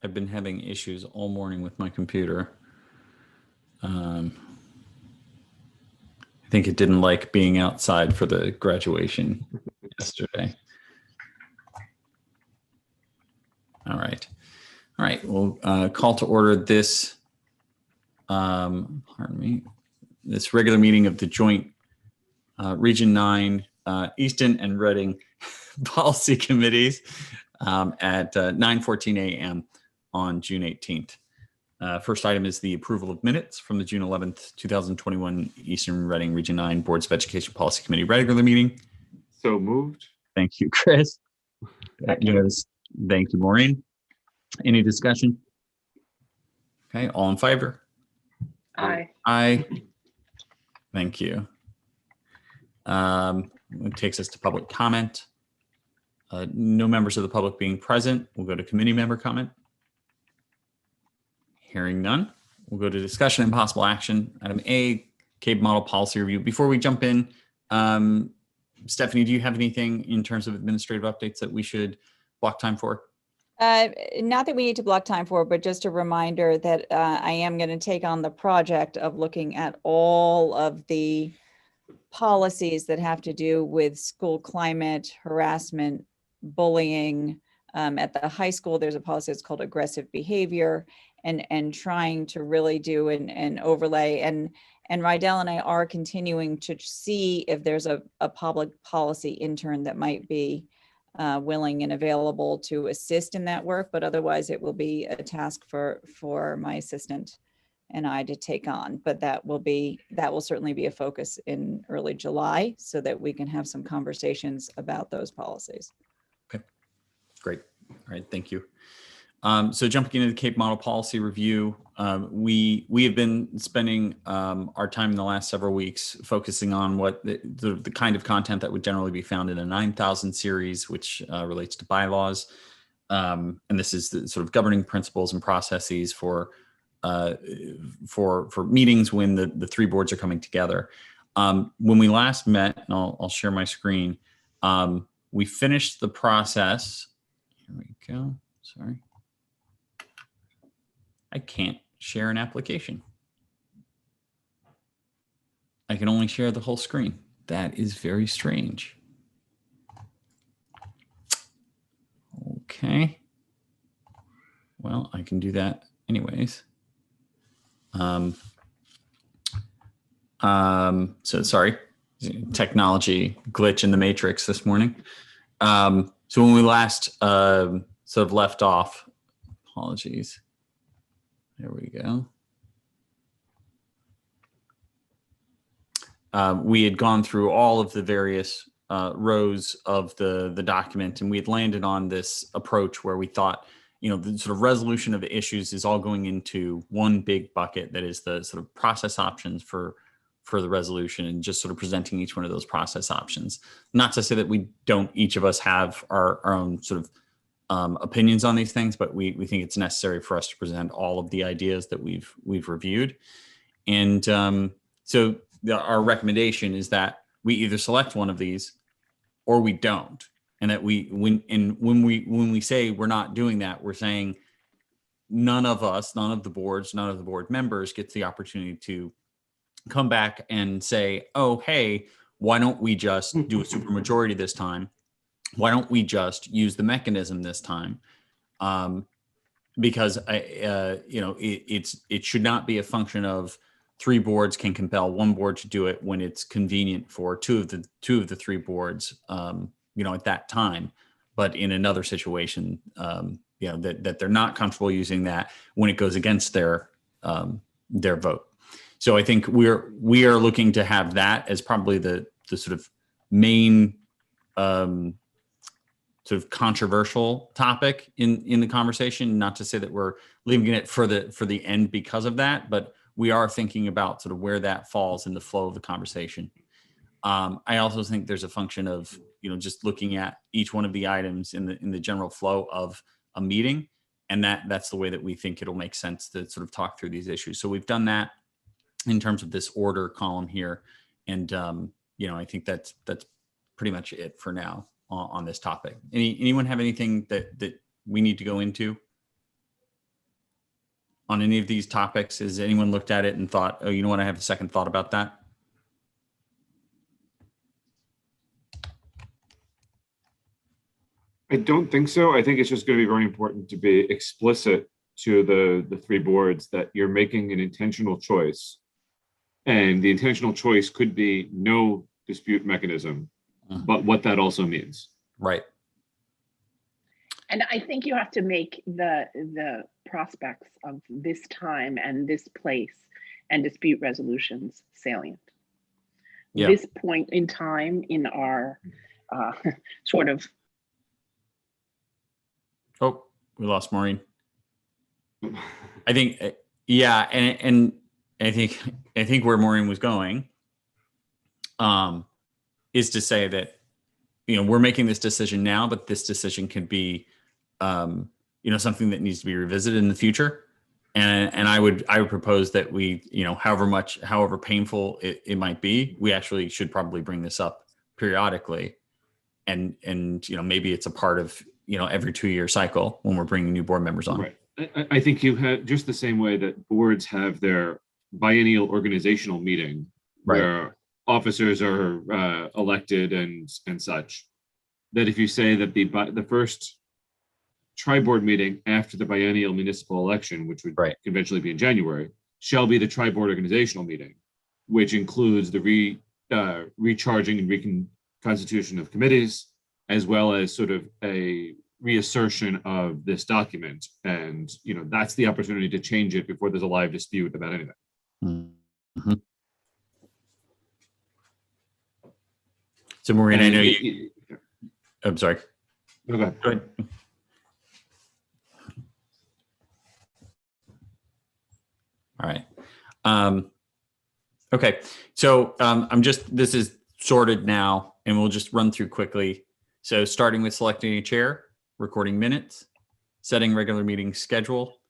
I've been having issues all morning with my computer. I think it didn't like being outside for the graduation yesterday. All right. All right. We'll call to order this, this regular meeting of the joint Region 9 Easton and Reading policy committees at 9:14 a.m. on June 18th. First item is the approval of minutes from the June 11th, 2021 Eastern Reading Region 9 Boards of Education Policy Committee regular meeting. So moved. Thank you, Chris. Thank you, Maureen. Any discussion? Okay, all in favor? Aye. Aye. Thank you. It takes us to public comment. No members of the public being present. We'll go to committee member comment. Hearing none, we'll go to discussion and possible action. Item A, CAPE model policy review. Before we jump in, Stephanie, do you have anything in terms of administrative updates that we should block time for? Not that we need to block time for, but just a reminder that I am going to take on the project of looking at all of the policies that have to do with school climate, harassment, bullying. At the high school, there's a policy that's called aggressive behavior, and trying to really do an overlay. And Rydell and I are continuing to see if there's a public policy intern that might be willing and available to assist in that work, but otherwise it will be a task for my assistant and I to take on. But that will certainly be a focus in early July so that we can have some conversations about those policies. Okay, great. All right, thank you. So jumping into the CAPE model policy review, we have been spending our time in the last several weeks focusing on what the kind of content that would generally be found in a 9,000 series, which relates to bylaws. And this is the sort of governing principles and processes for meetings when the three boards are coming together. When we last met, and I'll share my screen, we finished the process. Here we go. Sorry. I can't share an application. I can only share the whole screen. That is very strange. Okay. Well, I can do that anyways. So sorry, technology glitch in the matrix this morning. So when we last sort of left off, apologies. There we go. We had gone through all of the various rows of the document, and we had landed on this approach where we thought, the sort of resolution of the issues is all going into one big bucket that is the sort of process options for the resolution, and just sort of presenting each one of those process options. Not to say that we don't, each of us have our own sort of opinions on these things, but we think it's necessary for us to present all of the ideas that we've reviewed. And so our recommendation is that we either select one of these or we don't. And that when we say we're not doing that, we're saying none of the board members gets the opportunity to come back and say, oh, hey, why don't we just do a supermajority this time? Why don't we just use the mechanism this time? Because it should not be a function of three boards can compel one board to do it when it's convenient for two of the three boards, at that time. But in another situation, that they're not comfortable using that when it goes against their vote. So I think we are looking to have that as probably the sort of main sort of controversial topic in the conversation. Not to say that we're leaving it for the end because of that, but we are thinking about sort of where that falls in the flow of the conversation. I also think there's a function of just looking at each one of the items in the general flow of a meeting, and that's the way that we think it'll make sense to sort of talk through these issues. So we've done that in terms of this order column here, and I think that's pretty much it for now on this topic. Anyone have anything that we need to go into? on any of these topics? Has anyone looked at it and thought, oh, you know what, I have a second thought about that? I don't think so. I think it's just going to be very important to be explicit to the three boards that you're making an intentional choice. And the intentional choice could be no dispute mechanism, but what that also means. Right. And I think you have to make the prospects of this time and this place and dispute resolutions salient. Yeah. This point in time in our sort of. Oh, we lost Maureen. I think, yeah, and I think where Maureen was going is to say that, you know, we're making this decision now, but this decision can be, you know, something that needs to be revisited in the future. And I would propose that we, you know, however painful it might be, we actually should probably bring this up periodically, and you know, maybe it's a part of, you know, every 2-year cycle when we're bringing new board members on. Right. I think you have just the same way that boards have their biennial organizational meeting, Right. where officers are elected and such. That if you say that the first tri-board meeting after the biennial municipal election, which would Right. conventionally be in January, shall be the tri-board organizational meeting, which includes the recharging and reconstitution of committees, as well as sort of a reassertion of this document. And, you know, that's the opportunity to change it before there's a live dispute about anything. Mm-hmm. So Maureen, I know you, I'm sorry. No, go ahead. Go ahead. All right. Okay. So this is sorted now, and we'll just run through quickly. So starting with selecting a chair, recording minutes, setting regular meeting schedule,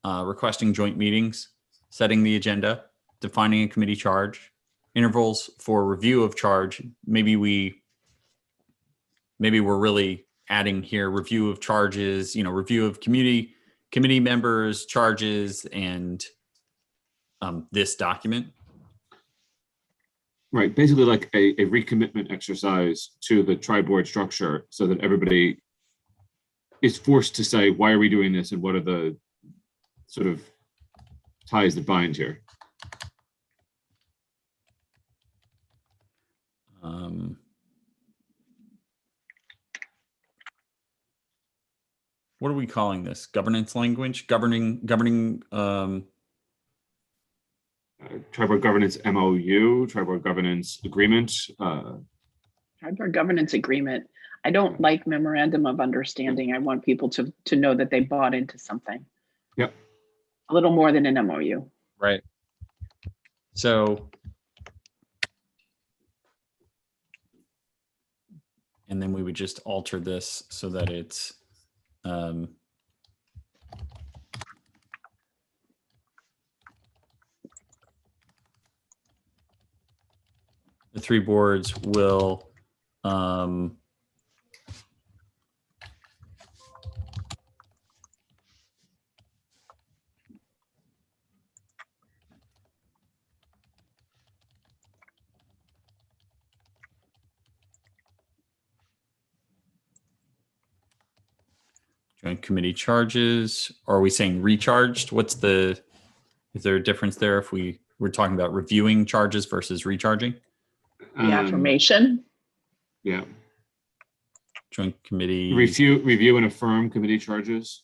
requesting joint meetings, setting the agenda, defining a committee charge, intervals for review of charge. Maybe we're really adding here review of charges, you know, review of committee members' charges, and this document. Right, basically like a recommitment exercise to the tri-board structure, so that everybody is forced to say, why are we doing this, and what are the sort of ties that bind here? What are we calling this? Governance language? Governing Tri-board governance MOU, tri-board governance agreement. Tri-board governance agreement. I don't like memorandum of understanding. I want people to know that they bought into something. Yep. A little more than an MOU. Right. So, and then we would just alter this so that it's the three boards will joint committee charges. Or are we saying recharged? Is there a difference there if we're talking about reviewing charges versus recharging? The affirmation. Yeah. Joint committee. Review and affirm committee charges.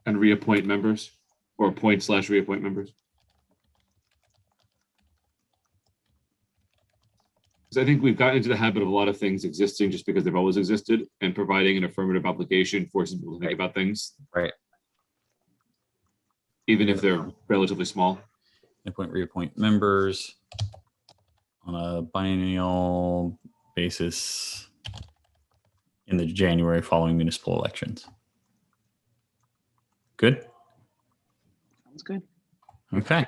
And reappoint members, or appoint/reappoint members. Because I think we've gotten into the habit of a lot of things existing just because they've always existed, and providing an affirmative obligation forces people to think about things. Right. Even if they're relatively small. Appoint, reappoint members on a biennial basis in the January following municipal elections. Good? Sounds good. Okay,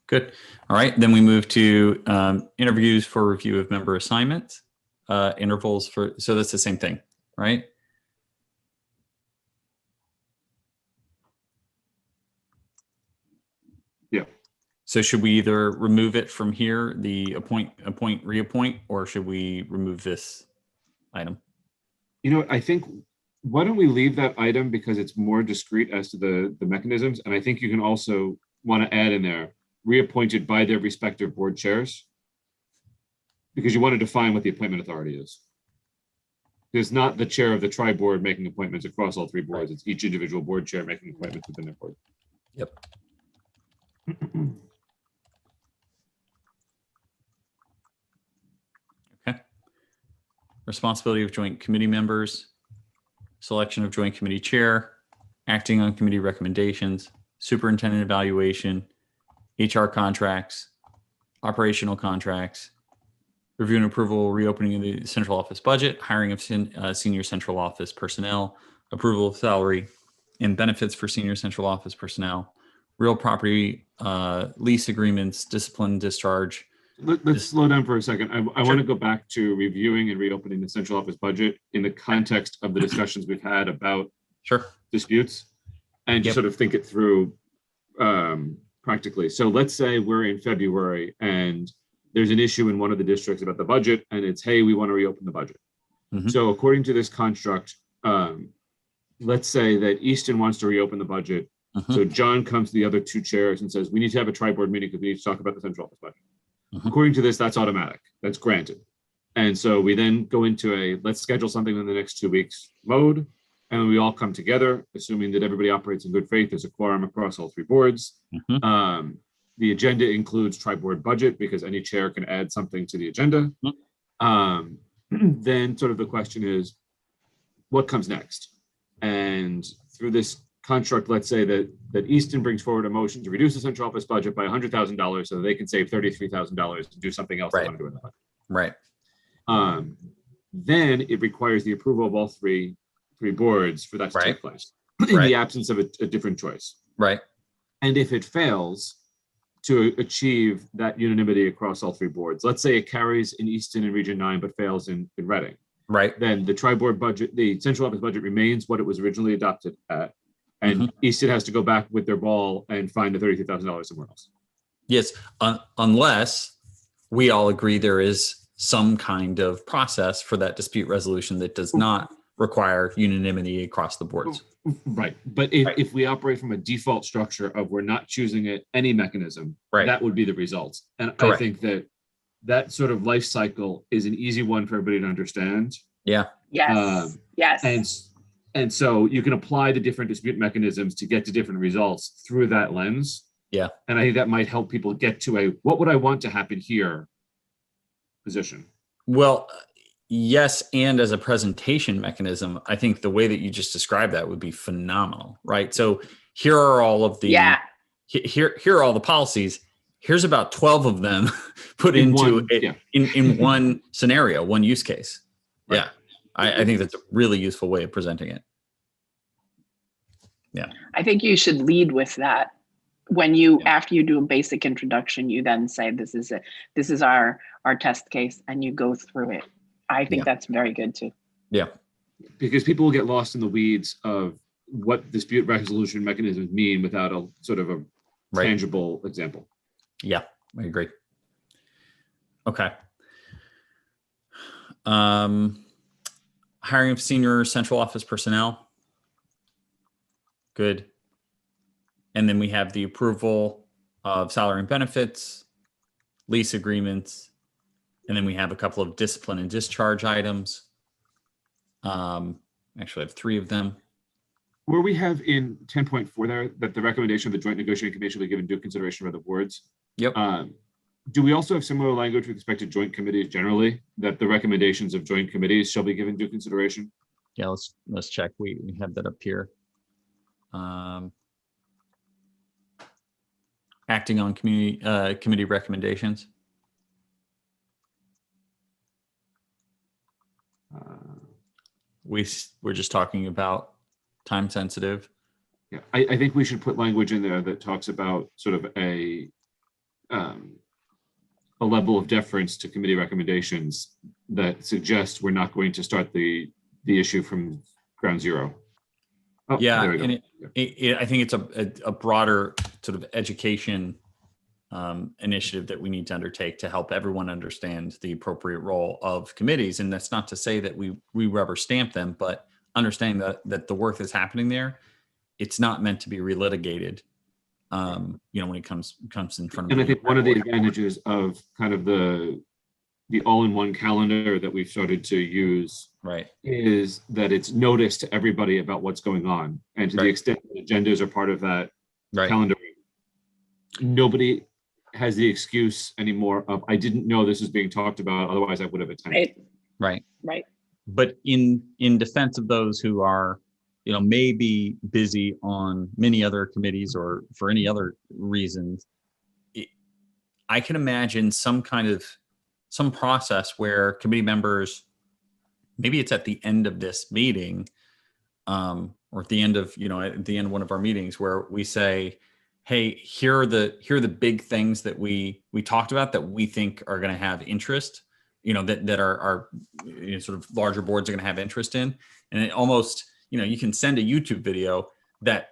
good. All right, then we move to interviews for review of member assignments, intervals for, so that's the same thing. right? Yeah. So should we either remove it from here, the appoint, reappoint, or should we remove this item? You know, I think, why don't we leave that item because it's more discrete as to the mechanisms? And I think you can also want to add in there, reappointed by their respective board chairs. Because you want to define what the appointment authority is. It's not the chair of the tri-board making appointments across all three boards. It's each individual board chair making appointments within their board. Yep. Okay. Responsibility of joint committee members, selection of joint committee chair, acting on committee recommendations, superintendent evaluation, HR contracts, operational contracts, review and approval, reopening of the central office budget, hiring of senior central office personnel, approval of salary and benefits for senior central office personnel, real property lease agreements, discipline, discharge. Let's slow down for a second. I want to go back to reviewing and reopening the central office budget in the context of the discussions we've had about disputes, and just sort of think it through practically. So let's say we're in February and there's an issue in one of the districts about the budget, and it's, hey, we want to reopen the budget. So according to this construct, let's say that Easton wants to reopen the budget. So John comes to the other two chairs and says, we need to have a tri-board meeting because we need to talk about the central office budget. According to this, that's automatic. That's granted. And so we then go into a, let's schedule something in the next 2 weeks mode. And we all come together, assuming that everybody operates in good faith. There's a quorum across all three boards. The agenda includes tri-board budget because any chair can add something to the agenda. Then sort of the question is, what comes next? And through this construct, let's say that Easton brings forward a motion to reduce the central office budget by $100,000 so that they can save $33,000 to do something else they want to do in the budget. Right. Then it requires the approval of all three boards for that to take place in the absence of a different choice. Right. And if it fails to achieve that unanimity across all three boards, let's say it carries in Easton and Region 9 but fails in Reading. Right. Then the tri-board budget, the central office budget remains what it was originally adopted at. And Easton has to go back with their ball and find the $33,000 somewhere else. Yes, unless we all agree there is some kind of process for that dispute resolution that does not require unanimity across the boards. Right. But if we operate from a default structure of we're not choosing any mechanism, that would be the result. And I think that sort of life cycle is an easy one for everybody to understand. Yeah. Yes. Yes. And so you can apply the different dispute mechanisms to get to different results through that lens. Yeah. And I think that might help people get to a, what would I want to happen here position? Well, yes. And as a presentation mechanism, I think the way that you just described that would be phenomenal, right? So here are all of the, here are all the policies. Here's about 12 of them put into in one scenario, one use case. Right. Yeah. I think that's a really useful way of presenting it. Yeah. I think you should lead with that. When you, after you do a basic introduction, you then say, this is our test case, and you go through it. I think that's very good too. Yeah. Because people will get lost in the weeds of what dispute resolution mechanisms mean without a sort of a tangible example. Yeah, I agree. Okay. Hiring of senior central office personnel. Good. And then we have the approval of salary and benefits, lease agreements, and then we have a couple of discipline and discharge items. Actually, I have 3 of them. Where we have in 10.4 there that the recommendation of the joint negotiating committee shall be given due consideration by the boards. Yep. Do we also have similar language with respect to joint committees generally, that the recommendations of joint committees shall be given due consideration? Yeah, let's check. We have that up here. Acting on committee recommendations. We're just talking about time sensitive. Yeah, I think we should put language in there that talks about sort of a level of deference to committee recommendations that suggests we're not going to start the the issue from ground zero. Oh, Yeah, there we go. and I think it's a broader sort of education initiative that we need to undertake to help everyone understand the appropriate role of committees. And that's not to say that we rubber stamp them, but understanding that the work that's happening there, it's not meant to be relitigated. When it comes in front of. And I think one of the advantages of kind of the all-in-one calendar that we've started to use, right, is that it's notice to everybody about what's going on, and to the extent that agendas are part of that calendar, nobody has the excuse anymore of I didn't know this was being talked about, otherwise I would have attended. Right. But in defense of those who are, may be busy on many other committees or for any other reasons, I can imagine some process where committee members, maybe it's at the end of this meeting, or at the end of one of our meetings, where we say, hey, here are the big things that we talked about that we think are going to have interest, that are sort of larger boards are going to have interest in. And it almost, you can send a YouTube video that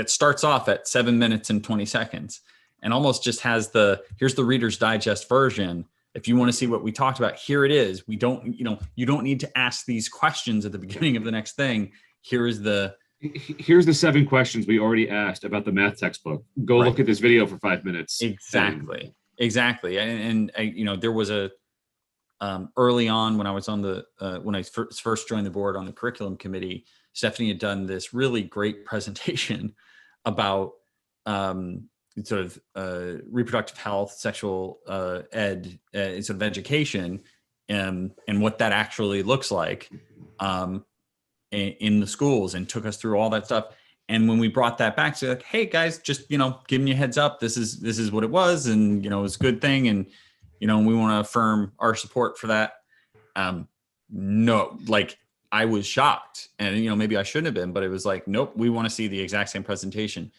starts off at 7 minutes and 20 seconds and almost just has here's the Reader's Digest version. If you want to see what we talked about, here it is. You don't need to ask these questions at the beginning of the next thing. Here's the 7 questions we already asked about the math textbook. Go look at this video for 5 minutes. Exactly. And there was early on when I was on when I first joined the board on the curriculum committee, Stephanie had done this really great presentation about reproductive health, sexual ed, sort of education, and what that actually looks like in the schools, and took us through all that stuff. And when we brought that back, so like, hey guys, just giving you a heads up, this is what it was, and it was a good thing, and we want to affirm our support for that. No, like I was shocked, and maybe I shouldn't have been, but it was like, nope, we want to see the exact same presentation.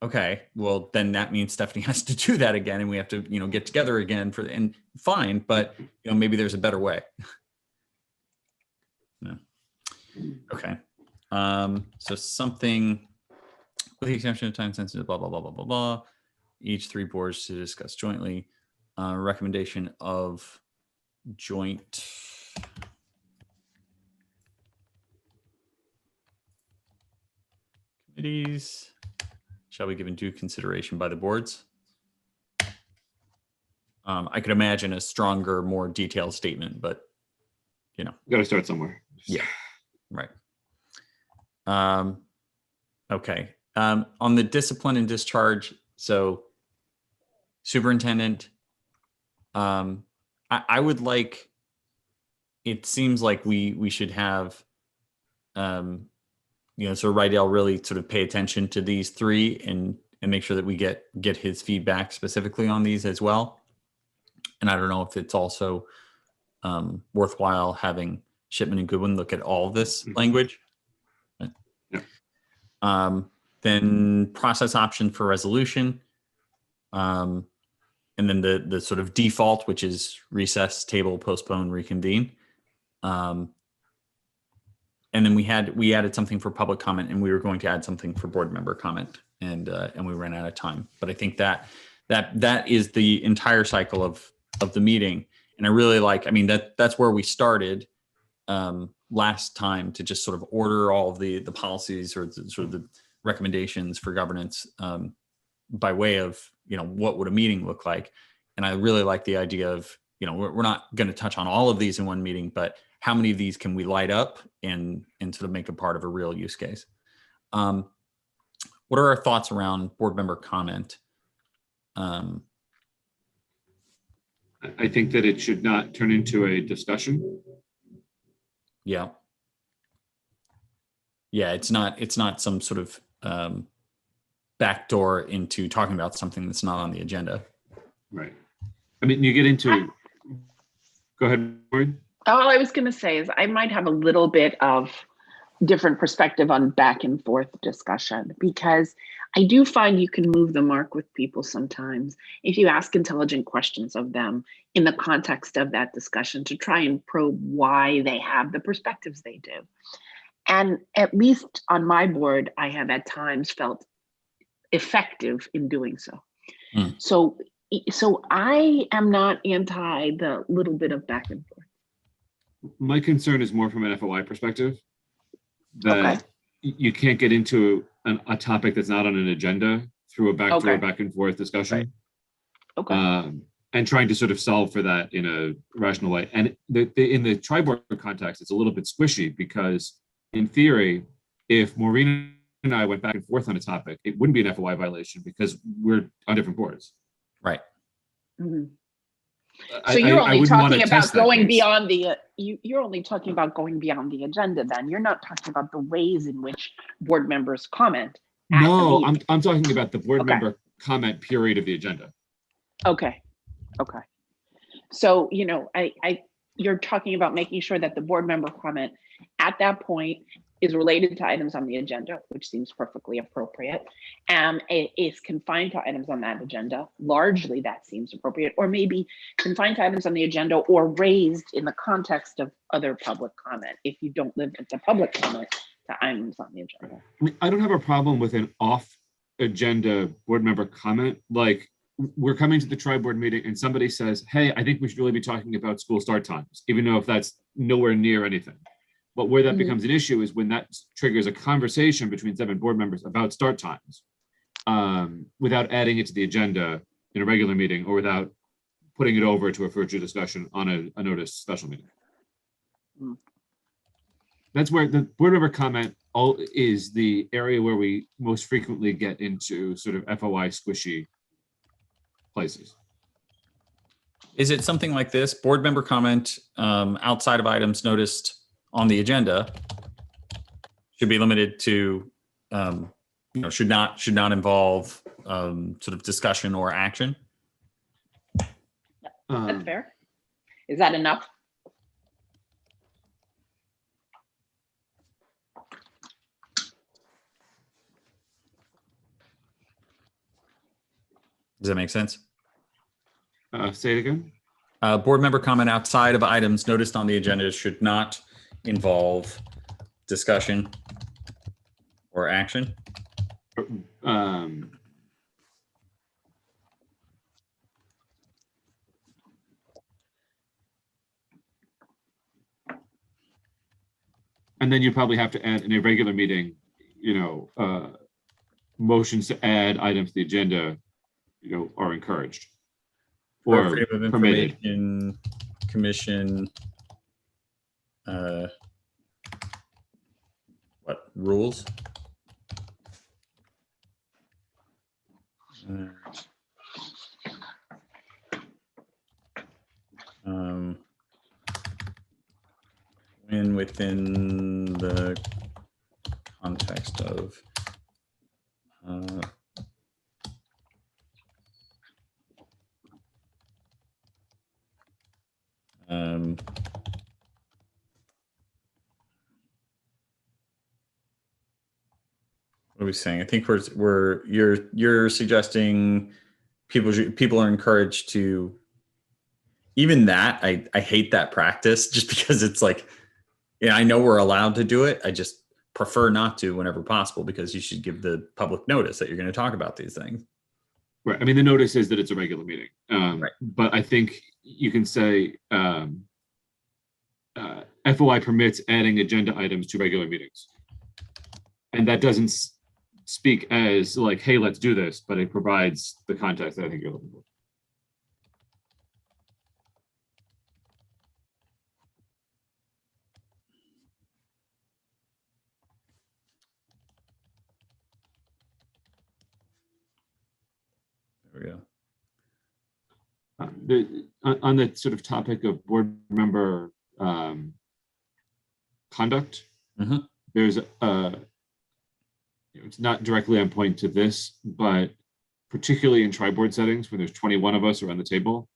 Okay, well then that means Stephanie has to do that again, and we have to get together again and fine, but maybe there's a better way. No. Okay. So something with the exception of time sensitive, blah, blah, blah, blah, blah, blah. Each 3 boards to discuss jointly. Recommendation of joint committees shall be given due consideration by the boards. I could imagine a stronger, more detailed statement, but got to start somewhere. Yeah. Right. Okay. On the discipline and discharge, so superintendent, I would like, it seems like we should have, so Rydell really sort of pay attention to these 3 and make sure that we get his feedback specifically on these as well. And I don't know if it's also worthwhile having Shipman and Goodwin look at all of this language. Yeah. Then process option for resolution. And then the sort of default, which is recess, table, postpone, reconvene. And then we added something for public comment, and we were going to add something for board member comment, and we ran out of time. But I think that is the entire cycle of the meeting. And I really that's where we started last time, to just sort of order all of the policies or sort of the recommendations for governance by way of, what would a meeting look like? And I really like the idea of, we're not going to touch on all of these in one meeting, but how many of these can we light up and sort of make a part of a real use case? What are our thoughts around board member comment? I think that it should not turn into a discussion. Yeah. Yeah, it's not some sort of backdoor into talking about something that's not on the agenda. Right. I mean, you get into, go ahead, Maureen. All I was going to say is I might have a little bit of different perspective on back and forth discussion, because I do find you can move the mark with people sometimes if you ask intelligent questions of them in the context of that discussion to try and probe why they have the perspectives they do. And at least on my board, I have at times felt effective in doing so. Mm. So I am not anti the little bit of back and forth. My concern is more from an FOI perspective, that Okay. you can't get into a topic that's not on an agenda through a backdoor Okay. back and forth discussion. Okay. And trying to sort of solve for that in a rational way. And in the tri-board context, it's a little bit squishy because in theory, if Maureen and I went back and forth on a topic, it wouldn't be an FOI violation because we're on different boards. Right. Mhm. So you're I only wouldn't wanna talking about test that going case. beyond the, you're only talking about going beyond the agenda then. You're not talking about the ways in which board members comment at the No, meeting. I'm talking about the board Okay. member comment period of the agenda. Okay, okay. So, you're talking about making sure that the board member comment at that point is related to items on the agenda, which seems perfectly appropriate. It is confined to items on that agenda. Largely that seems appropriate, or maybe confined to items on the agenda or raised in the context of other public comment if you don't limit the public comment to items on the agenda. I mean, I don't have a problem with an off-agenda board member comment. Like, we're coming to the tri-board meeting and somebody says, hey, I think we should really be talking about school start times, even though if that's nowhere near anything. But where that Mhm. becomes an issue is when that triggers a conversation between 7 board members about start times, without adding it to the agenda in a regular meeting or without putting it over to a future discussion on a notice special meeting. Mm. That's where the board member comment is the area where we most frequently get into sort of FOI squishy places. Is it something like this? Board member comment outside of items noticed on the agenda should be limited to, should not involve sort of discussion or action. That's fair. Is that enough? Does that make sense? Say it again. Board member comment outside of items noticed on the agenda should not involve discussion or action. And then you probably have to add in a regular meeting, motions to add items to the agenda, are encouraged For or Freedom of permitted. Information Commission, what rules? When within the context of what are we saying? I think you're suggesting people are encouraged to, even that, I hate that practice just because it's like, I know we're allowed to do it. I just prefer not to whenever possible, because you should give the public notice that you're going to talk about these things. Right. I mean, the notice is that it's a regular meeting. Right. But I think you can say FOI permits adding agenda items to regular meetings. And that doesn't speak as like, hey, let's do this, but it provides the context that I think you're looking for. There we go. On the sort of topic of board member conduct, there's it's not directly on point to this, but particularly in tri-board settings, when there's 21 of us around the table,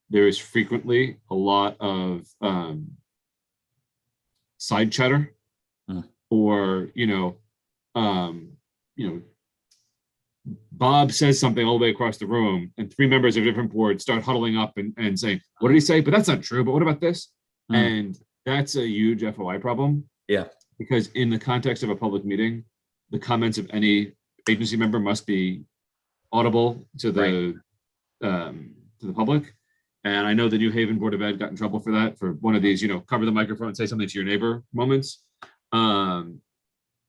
there is frequently a lot of side chatter, or Bob says something all the way across the room, and three members of different boards start huddling up and saying, "What did he say? But that's not true. But what about this?" And that's a huge FOI problem. Yeah. Because in the context of a public meeting, the comments of any agency member must be audible to the public. And I know the New Haven Board of Ed got in trouble for that, for one of these, cover the microphone and say something to your neighbor moments. And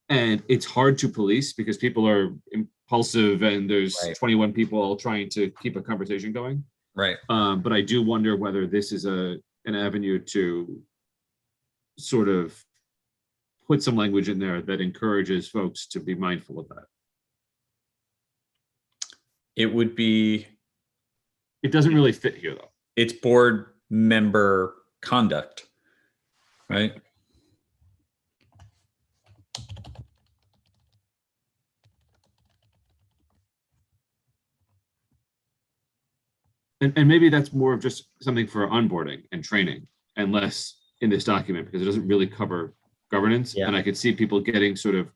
it's hard to police because people are impulsive and there's 21 people all trying to keep a conversation going. Right. But I do wonder whether this is an avenue to sort of put some language in there that encourages folks to be mindful of that. It would be. It doesn't really fit here, though. It's board member conduct, right? And maybe that's more of just something for onboarding and training and less in this document because it doesn't really cover governance. Yeah. And I could see people getting sort of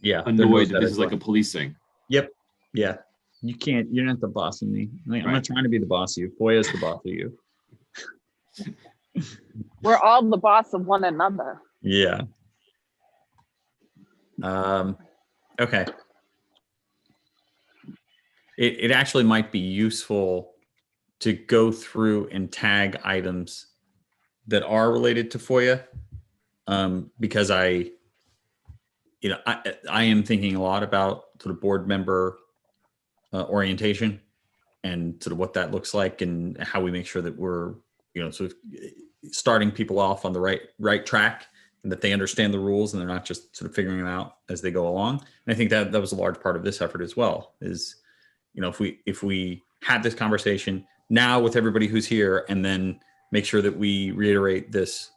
annoyed that this is like a police thing. Yep. Yeah. You're not the boss of me. I'm not trying to be the boss of you. Foya's the boss of you. We're all the boss of one another. Yeah. Okay. It actually might be useful to go through and tag items that are related to FOIA, because I am thinking a lot about sort of board member orientation and sort of what that looks like and how we make sure that we're sort of starting people off on the right track and that they understand the rules and they're not just sort of figuring them out as they go along. And I think that was a large part of this effort as well, is if we had this conversation now with everybody who's here and then make sure that we reiterate this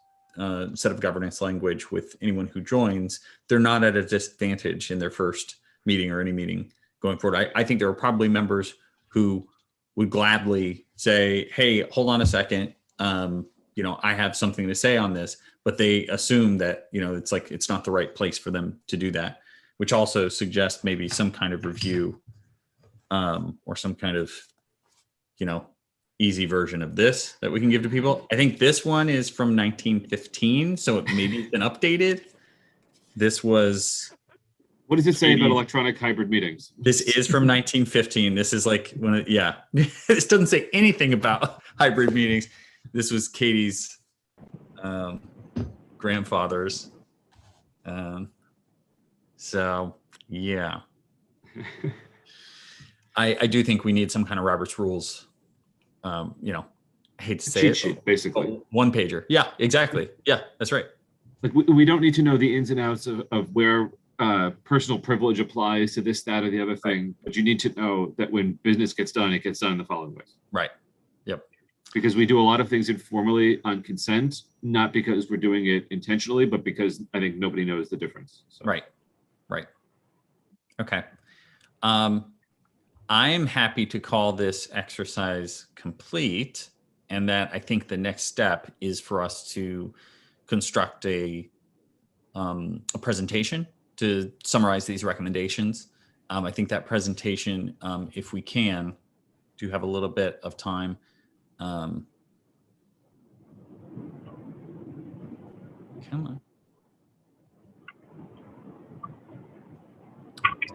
set of governance language with anyone who joins, they're not at a disadvantage in their first meeting or any meeting going forward. I think there are probably members who would gladly say, hey, hold on a second. I have something to say on this, but they assume that, it's not the right place for them to do that, which also suggests maybe some kind of review or some kind of, easy version of this that we can give to people. I think this one is from 1915, so it maybe been updated. This was. What does it say about electronic hybrid meetings? This is from 1915. This is like this doesn't say anything about hybrid meetings. This was Katie's grandfather's. So yeah. I do think we need some kind of Robert's rules. I hate to say cheat it, sheet, basically. One pager. Yeah, exactly. Yeah, that's right. Like we don't need to know the ins and outs of where personal privilege applies to this, that, or the other thing, but you need to know that when business gets done, it gets done in the following ways. Right. Yep. Because we do a lot of things informally on consent, not because we're doing it intentionally, but because I think nobody knows the difference. So. Right. Okay. I am happy to call this exercise complete, and that I think the next step is for us to construct a presentation to summarize these recommendations. I think that presentation, if we can, do have a little bit of time. Come on.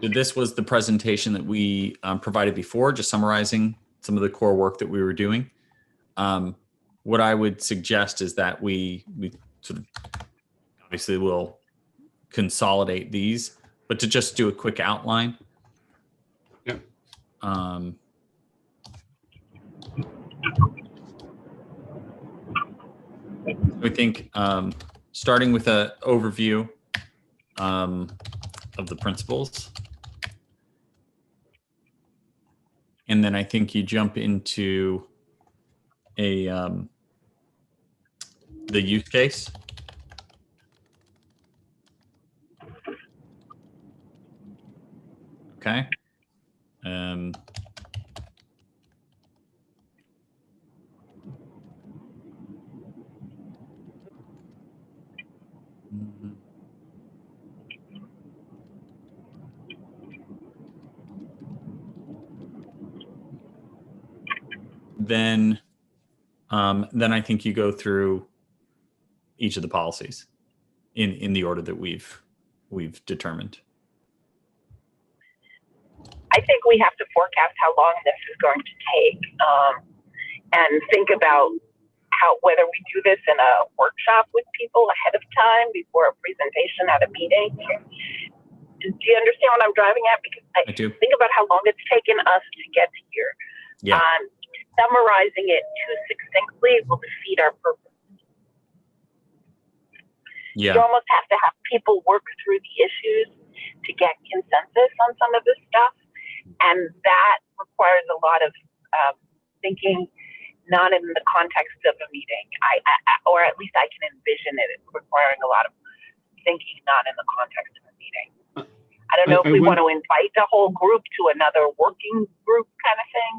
So this was the presentation that we provided before, just summarizing some of the core work that we were doing. What I would suggest is that we sort of obviously will consolidate these, but to just do a quick outline. Yep. I think starting with an overview of the principles. And then I think you jump into the use case. Okay. then I think you go through each of the policies in the order that we've determined. I think we have to forecast how long this is going to take, and think about whether we do this in a workshop with people ahead of time before a presentation at a meeting. Do you understand what I'm driving at? Because I do. Think about how long it's taken us to get here. Yeah. Summarizing it too succinctly will defeat our purpose. Yeah. You almost have to have people work through the issues to get consensus on some of this stuff. And that requires a lot of thinking, not in the context of a meeting. Or at least I can envision it requiring a lot of thinking, not in the context of a meeting. I don't know if we want to invite a whole group to another working group kind of thing,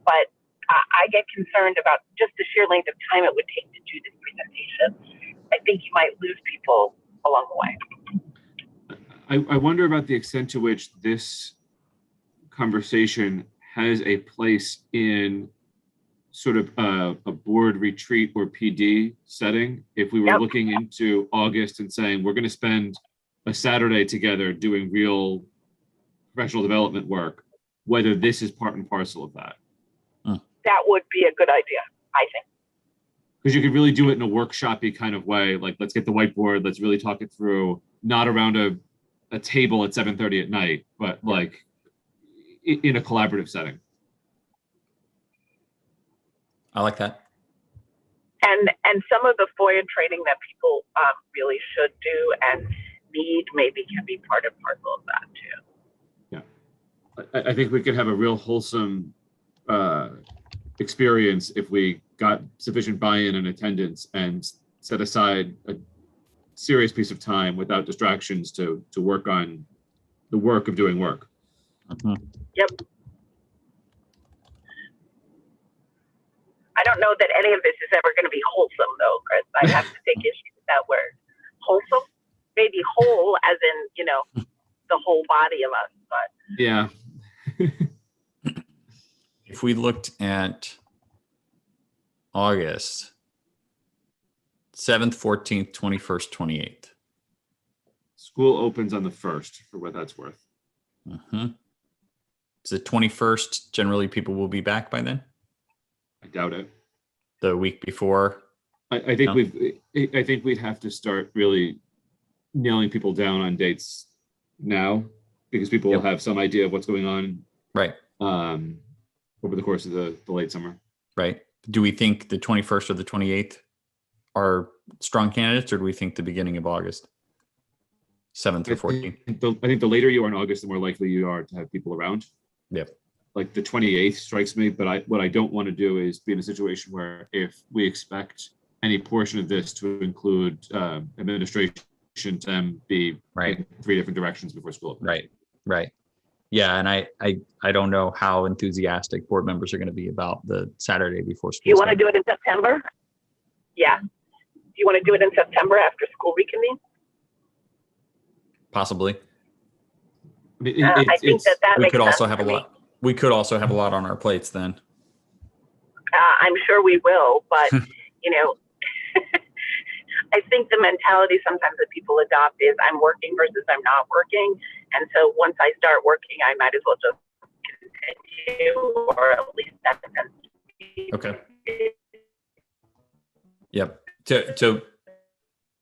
but I get concerned about just the sheer length of time it would take to do this presentation. I think you might lose people along the way. I wonder about the extent to which this conversation has a place in sort of a board retreat or PD setting. If we were looking into August and saying, we're going to spend a Saturday together doing real professional development work, whether this is part and parcel of that. That would be a good idea, I think. Because you could really do it in a workshop-y kind of way. Like, let's get the whiteboard, let's really talk it through, not around a table at 7:30 at night, but like in a collaborative setting. I like that. And some of the FOIA training that people really should do and need maybe can be part and parcel of that too. Yeah, I think we could have a real wholesome experience if we got sufficient buy-in and attendance and set aside a serious piece of time without distractions to work on the work of doing work. Mm-hmm. Yep. I don't know that any of this is ever going to be wholesome, though, Chris. I have to take issue with that word. Wholesome? Maybe whole as in, you know, the whole body of us, but. Yeah. If we looked at August 7th, 14th, 21st, 28th. School opens on the 1st, for what that's worth. Mm-hmm. Is the 21st, generally people will be back by then? I doubt it. The week before? I think I think we'd have to start really nailing people down on dates now, because people will have some idea of what's going on. Right. Over the course of the late summer. Right. Do we think the 21st or the 28th are strong candidates, or do we think the beginning of August? 7th or 14th? I think the later you are in August, the more likely you are to have people around. Yep. Like the 28th strikes me, but what I don't want to do is be in a situation where if we expect any portion of this to include administration, to them be in 3 different directions before school opens. Right. Right. Yeah, and I don't know how enthusiastic board members are going to be about the Saturday before school. Do you want to do it in September? Yeah. Do you want to do it in September after school reconvenes? Possibly. I mean, I think that we makes could also sense have to a me. lot. We could also have a lot on our plates then. I'm sure we will, but you know, I think the mentality sometimes that people adopt is I'm working versus I'm not working. And so once I start working, I might as well just continue, or at least that's okay. Yep.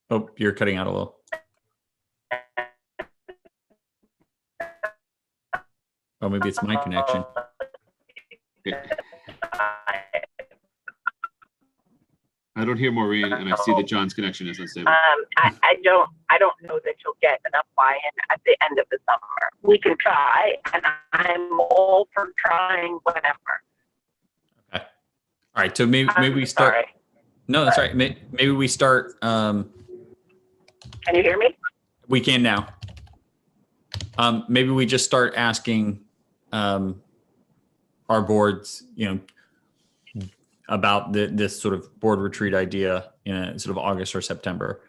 Oh, you're cutting out a little. Oh, maybe it's my connection. I don't hear Maureen, and I see that John's connection is unstable. I don't know that you'll get enough buy-in at the end of the summer. We can try, and I'm all for trying whenever. Okay. All right. So maybe we start. Sorry. No, that's right. Maybe we start. Can you hear me? We can now. Maybe we just start asking our boards, about this sort of board retreat idea in a sort of August or September,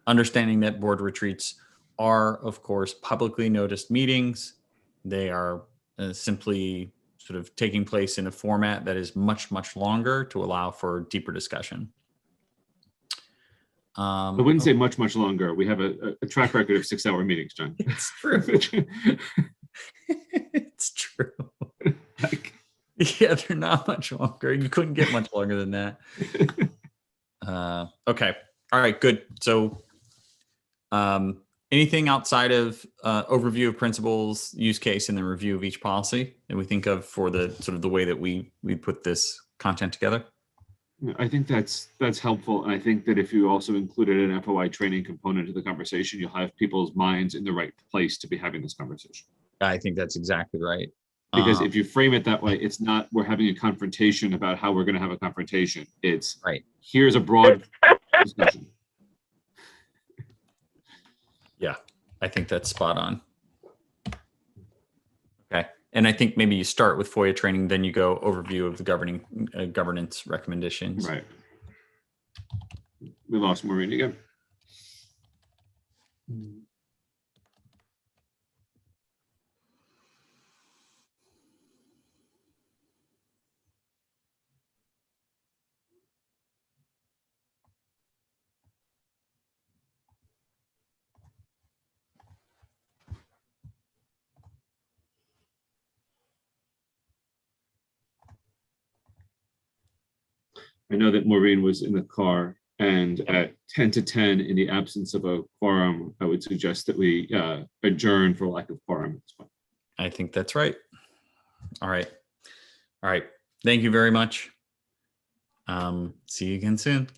understanding that board retreats are, of course, publicly noticed meetings. They are simply sort of taking place in a format that is much, much longer to allow for deeper discussion. I wouldn't say much, much longer. We have a track record of 6-hour meetings, John. It's true. It's true. Like, Yeah, they're not much longer. You couldn't get much longer than that. Okay. All right, good. So anything outside of overview of principles, use case, and then review of each policy that we think of for the sort of the way that we put this content together? I think that's helpful. And I think that if you also included an FOI training component to the conversation, you'll have people's minds in the right place to be having this conversation. I think that's exactly right. Because if you frame it that way, it's not we're having a confrontation about how we're going to have a confrontation. It's right. Here's a broad discussion. Yeah, I think that's spot on. Okay. And I think maybe you start with FOIA training, then you go overview of the governance recommendations. Right. We lost Maureen again. I know that Maureen was in the car, and at 10 to 10, in the absence of a quorum, I would suggest that we adjourn for lack of quorum. I think that's right. All right. All right. Thank you very much. See you again soon.